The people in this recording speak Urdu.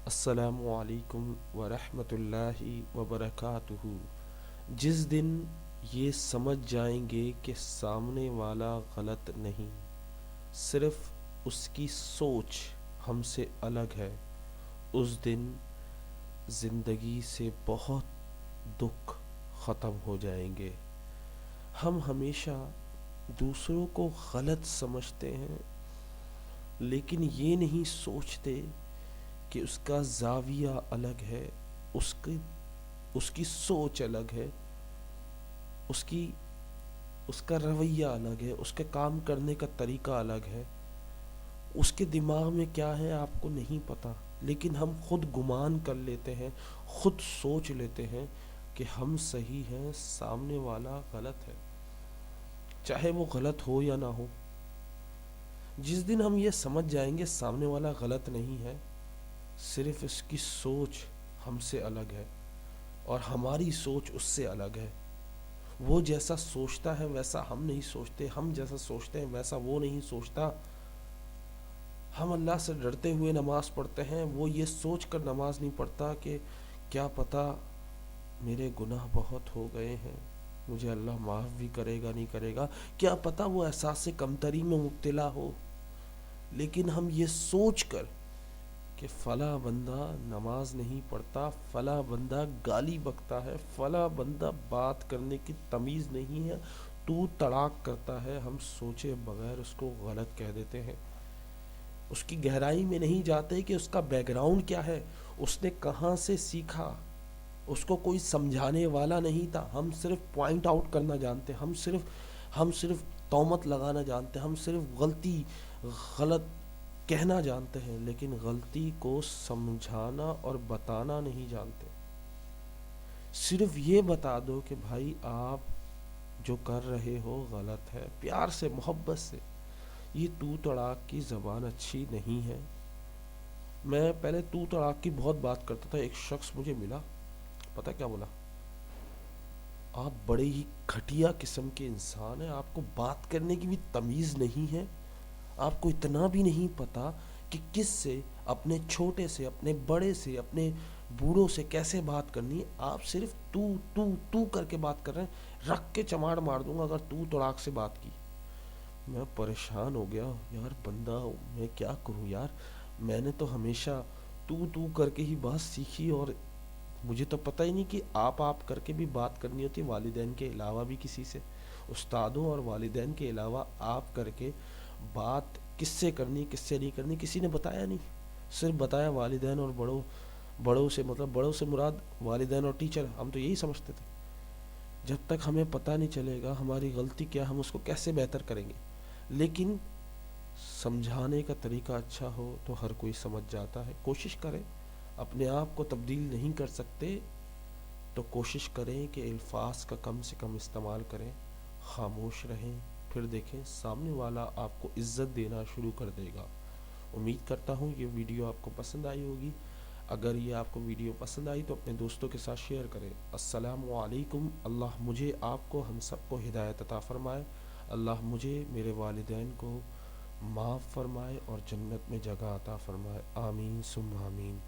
السلام علیکم ورحمۃ اللہ وبرکاتہ۔ جس دن یہ سمجھ جائیں گے کہ سامنے والا غلط نہیں، صرف اس کی سوچ ہم سے الگ ہے، اس دن زندگی سے بہت دکھ ختم ہو جائیں گے۔ ہم ہمیشہ دوسروں کو غلط سمجھتے ہیں، لیکن یہ نہیں سوچتے کہ اس کا زاویہ الگ ہے، اس کی سوچ الگ ہے، اس کا رویہ الگ ہے، اس کے کام کرنے کا طریقہ الگ ہے۔ اس کے دماغ میں کیا ہے آپ کو نہیں پتا، لیکن ہم خود گمان کر لیتے ہیں، خود سوچ لیتے ہیں کہ ہم صحیح ہیں، سامنے والا غلط ہے، چاہے وہ غلط ہو یا نہ ہو۔ جس دن ہم یہ سمجھ جائیں گے سامنے والا غلط نہیں ہے، صرف اس کی سوچ ہم سے الگ ہے اور ہماری سوچ اس سے الگ ہے۔ وہ جیسا سوچتا ہے ویسا ہم نہیں سوچتے، ہم جیسا سوچتے ہیں ویسا وہ نہیں سوچتا۔ ہم اللہ سے ڈرتے ہوئے نماز پڑھتے ہیں، وہ یہ سوچ کر نماز نہیں پڑھتا کہ کیا پتہ میرے گناہ بہت ہو گئے ہیں، مجھے اللہ معاف بھی کرے گا نہیں کرے گا، کیا پتہ وہ احساس کمتری میں مبتلا ہو۔ لیکن ہم یہ سوچ کر کہ فلاں بندہ نماز نہیں پڑھتا، فلاں بندہ گالی بکتا ہے، فلاں بندہ بات کرنے کی تمیز نہیں ہے، تو تڑاک کرتا ہے، ہم سوچے بغیر اس کو غلط کہہ دیتے ہیں۔ اس کی گہرائی میں نہیں جاتے کہ اس کا بیک گراؤنڈ کیا ہے، اس نے کہاں سے سیکھا، اس کو کوئی سمجھانے والا نہیں تھا۔ ہم صرف پوائنٹ آؤٹ کرنا جانتے، ہم صرف تہمت لگانا جانتے، ہم صرف غلط کہنا جانتے ہیں، لیکن غلطی کو سمجھانا اور بتانا نہیں جانتے۔ صرف یہ بتا دو کہ بھائی آپ جو کر رہے ہو غلط ہے، پیار سے محبت سے۔ یہ تو تڑاک کی زبان اچھی نہیں ہے۔ میں پہلے تو تڑاک کی بہت بات کرتا تھا، ایک شخص مجھے ملا، پتہ کیا بولا؟ آپ بڑے ہی گھٹیا قسم کے انسان ہیں، آپ کو بات کرنے کی بھی تمیز نہیں ہے، آپ کو اتنا بھی نہیں پتا کہ کس سے، اپنے چھوٹے سے، اپنے بڑے سے، اپنے بوڑھوں سے کیسے بات کرنی ہے۔ آپ صرف تو کر کے بات کر رہے ہیں، رکھ کے چماڑ مار دوں گا اگر تو تڑاک سے بات کی۔ میں پریشان ہو گیا، یار بندہ میں کیا کروں یار، میں نے تو ہمیشہ تو کر کے ہی بات سیکھی، اور مجھے تو پتہ ہی نہیں کہ آپ کر کے بھی بات کرنی ہوتی، والدین کے علاوہ بھی کسی سے، استادوں اور والدین کے علاوہ آپ کر کے بات کس سے کرنی کس سے نہیں کرنی کسی نے بتایا نہیں، صرف بتایا والدین اور بڑوں سے، مطلب بڑوں سے مراد والدین اور ٹیچر، ہم تو یہی سمجھتے تھے۔ جب تک ہمیں پتہ نہیں چلے گا ہماری غلطی کیا، ہم اس کو کیسے بہتر کریں گے۔ لیکن سمجھانے کا طریقہ اچھا ہو تو ہر کوئی سمجھ جاتا ہے۔ کوشش کریں، اپنے آپ کو تبدیل نہیں کر سکتے تو کوشش کریں کہ الفاظ کا کم سے کم استعمال کریں، خاموش رہیں، پھر دیکھیں سامنے والا آپ کو عزت دینا شروع کر دے گا۔ امید کرتا ہوں یہ ویڈیو آپ کو پسند آئی ہوگی۔ اگر یہ آپ کو ویڈیو پسند آئی تو اپنے دوستوں کے ساتھ شیئر کریں۔ السلام علیکم۔ اللہ مجھے، آپ کو، ہم سب کو ہدایت عطا فرمائے۔ اللہ مجھے، میرے والدین کو معاف فرمائے اور جنت میں جگہ عطا فرمائے۔ آمین ثم آمین۔